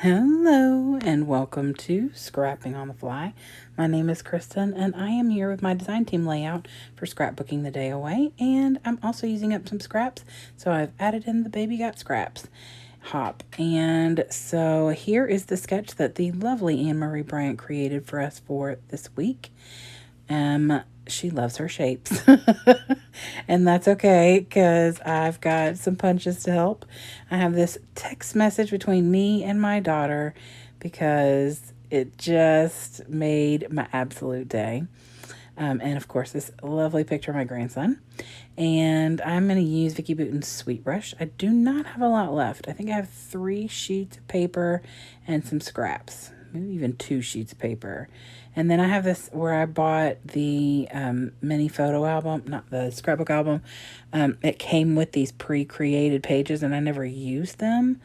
Hello and welcome to Scrapping on the Fly. My name is Kristen and I am here with my design team layout for scrapbooking the day away, and I'm also using up some scraps, so I've added in the Baby Got Scraps hop. And so here is the sketch that the lovely Anne-Marie Bryant created for us for this week. She loves her shapes. And that's okay because I've got some punches to help. I have this text message between me and my daughter because it just made my absolute day. And of course, this lovely picture of my grandson. And I'm going to use Vicki Bouton's Sweet Brush. I do not have a lot left. I think I have 3 sheets of paper and some scraps, maybe even 2 sheets of paper. And then I have this where I bought the mini photo album, not the scrapbook album. It came with these pre-created pages and I never used them.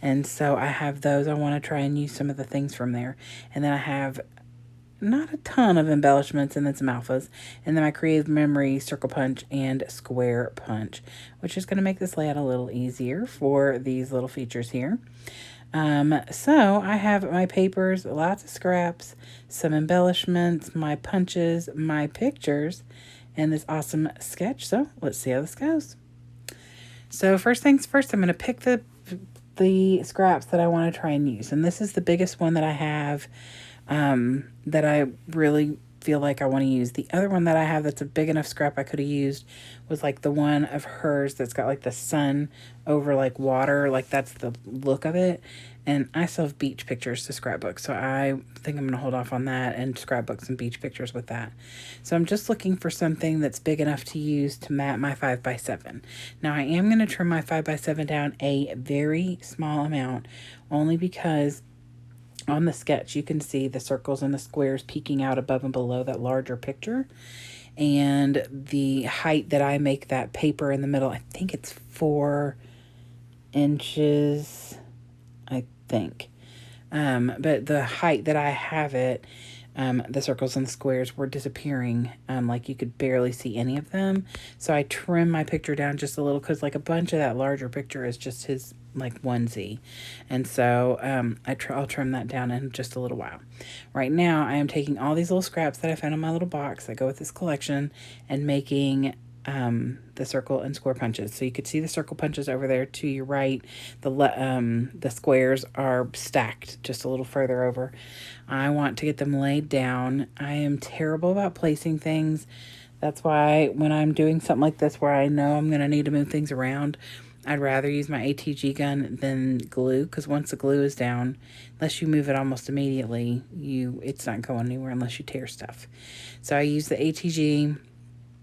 And so I have those. I want to try and use some of the things from there. And then I have not a ton of embellishments and then some alphas. And then my Creative Memory Circle Punch and Square Punch, which is going to make this layout a little easier for these little features here. So I have my papers, lots of scraps, some embellishments, my punches, my pictures, and this awesome sketch. So let's see how this goes. So first things first, I'm going to pick the scraps that I want to try and use. And this is the biggest one that I have, that I really feel like I want to use. The other one that I have that's a big enough scrap I could have used was like the one of hers that's got like the sun over like water, like that's the look of it. And I still have beach pictures to scrapbook, so I think I'm going to hold off on that and scrapbook some beach pictures with that. So I'm just looking for something that's big enough to use to mat my 5x7. Now I am going to trim my 5x7 down a very small amount, only because on the sketch you can see the circles and the squares peeking out above and below that larger picture. And the height that I make that paper in the middle, I think it's 4 inches, I think. But the height that I have it, the circles and the squares were disappearing. Like you could barely see any of them. So I trimmed my picture down just a little because like a bunch of that larger picture is just his like onesie. And so I'll trim that down in just a little while. Right now I am taking all these little scraps that I found in my little box that go with this collection and making the circle and square punches. So you could see the circle punches over there to your right. The squares are stacked just a little further over. I want to get them laid down. I am terrible about placing things. That's why when I'm doing something like this where I know I'm going to need to move things around, I'd rather use my ATG gun than glue, because once the glue is down, unless you move it almost immediately, it's not going anywhere unless you tear stuff. So I use the ATG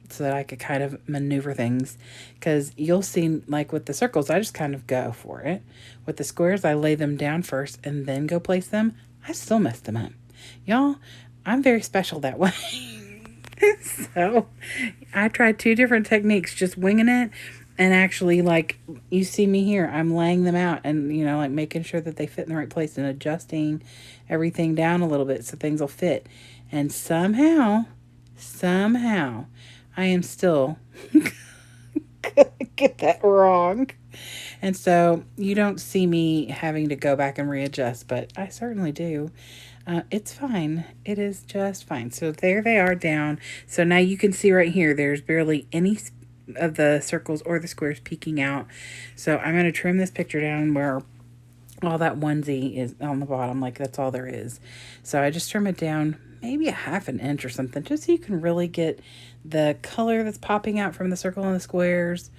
so that I could kind of maneuver things, because you'll see like with the circles, I just kind of go for it. With the squares, I lay them down first and then go place them. I still mess them up. Y'all, I'm very special that way. So I tried 2 different techniques, just winging it. And actually, like, you see me here, I'm laying them out and, like making sure that they fit in the right place and adjusting everything down a little bit so things will fit. And somehow, I am still gonna get that wrong. And so you don't see me having to go back and readjust, but I certainly do. It's fine. It is just fine. So there they are down. So now you can see right here, there's barely any of the circles or the squares peeking out. So I'm going to trim this picture down where all that onesie is on the bottom, like that's all there is. So I just trim it down maybe a 1/2 inch or something, just so you can really get the color that's popping out from the circle and the squares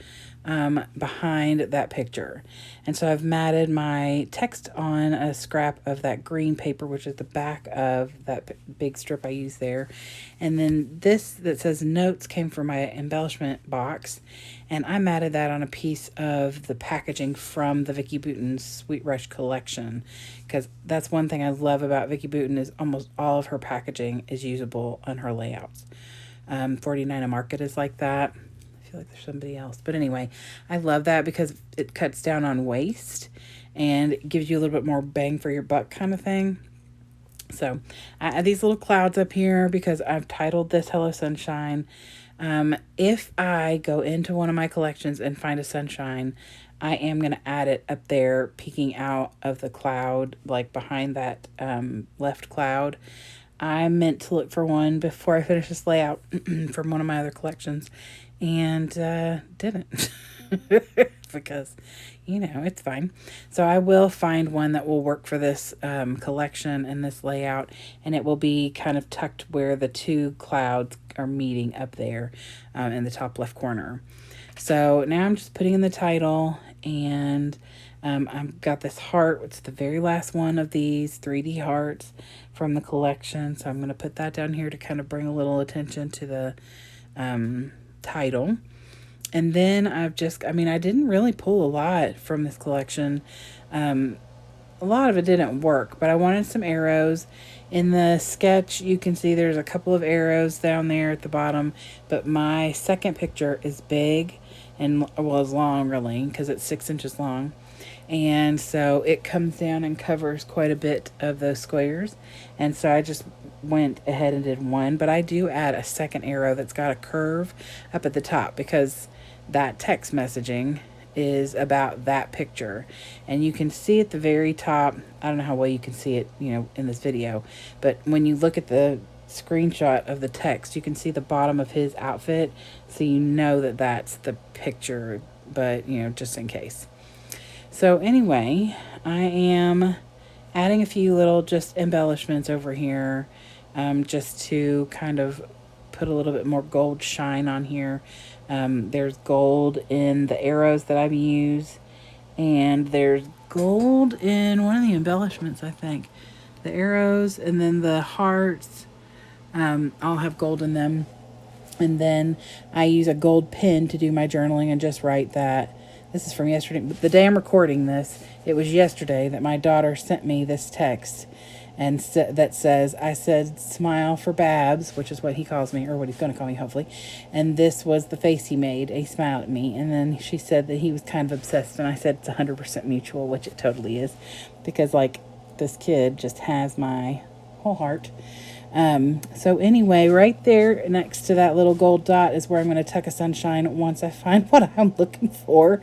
behind that picture. And so I've matted my text on a scrap of that green paper, which is the back of that big strip I use there. And then this that says notes came from my embellishment box, and I matted that on a piece of the packaging from the Vicki Bouton's Sweet Rush collection, because that's one thing I love about Vicki Bouton is almost all of her packaging is usable on her layouts. 49 a Market is like that. I feel like there's somebody else. But anyway, I love that because it cuts down on waste and it gives you a little bit more bang for your buck kind of thing. So I add these little clouds up here because I've titled this Hello Sunshine. If I go into one of my collections and find a sunshine, I am going to add it up there, peeking out of the cloud, like behind that left cloud. I meant to look for one before I finish this layout from one of my other collections, and didn't. Because, it's fine. So I will find one that will work for this collection and this layout, and it will be kind of tucked where the two clouds are meeting up there in the top left corner. So now I'm just putting in the title, and I've got this heart. It's the very last one of these 3D hearts from the collection. So I'm going to put that down here to kind of bring a little attention to the title. And then I didn't really pull a lot from this collection. A lot of it didn't work, but I wanted some arrows. In the sketch, you can see there's a couple of arrows down there at the bottom, but my second picture is big and, well, it's long really, because it's 6 inches long. And so it comes down and covers quite a bit of those squares. And so I just went ahead and did one, but I do add a second arrow that's got a curve up at the top, because that text messaging is about that picture. And you can see at the very top, I don't know how well you can see it, in this video, but when you look at the screenshot of the text, you can see the bottom of his outfit, so you know that that's the picture, but just in case. So anyway, I am adding a few little just embellishments over here, just to kind of put a little bit more gold shine on here. There's gold in the arrows that I've used, and there's gold in one of the embellishments, I think. The arrows, and then the hearts, all have gold in them. And then I use a gold pen to do my journaling and just write that. This is from yesterday. The day I'm recording this, it was yesterday that my daughter sent me this text, and that says, I said smile for Babs, which is what he calls me, or what he's going to call me, hopefully. And this was the face he made. He smiled at me. And then she said that he was kind of obsessed. And I said it's 100% mutual, which it totally is. Because, this kid just has my whole heart. So anyway, right there next to that little gold dot is where I'm going to tuck a sunshine once I find what I'm looking for.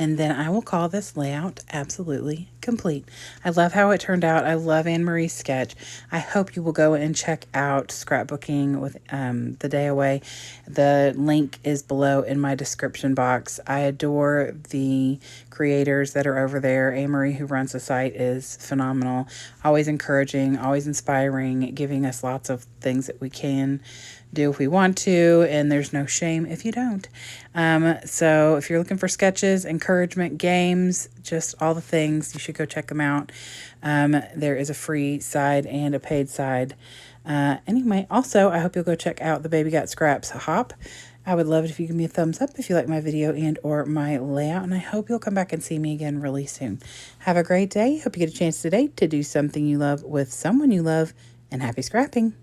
And then I will call this layout absolutely complete. I love how it turned out. I love Anne Marie's sketch. I hope you will go and check out Scrapbooking with The Day Away. The link is below in my description box. I adore the creators that are over there. Anne Marie, who runs the site, is phenomenal. Always encouraging, always inspiring, giving us lots of things that we can do if we want to, and there's no shame if you don't. So if you're looking for sketches, encouragement, games, just all the things, you should go check them out. There is a free side and a paid side. Anyway, also, I hope you'll go check out the Baby Got Scraps Hop. I would love it if you give me a thumbs up if you like my video and or my layout, and I hope you'll come back and see me again really soon. Have a great day. Hope you get a chance today to do something you love with someone you love, and happy scrapping.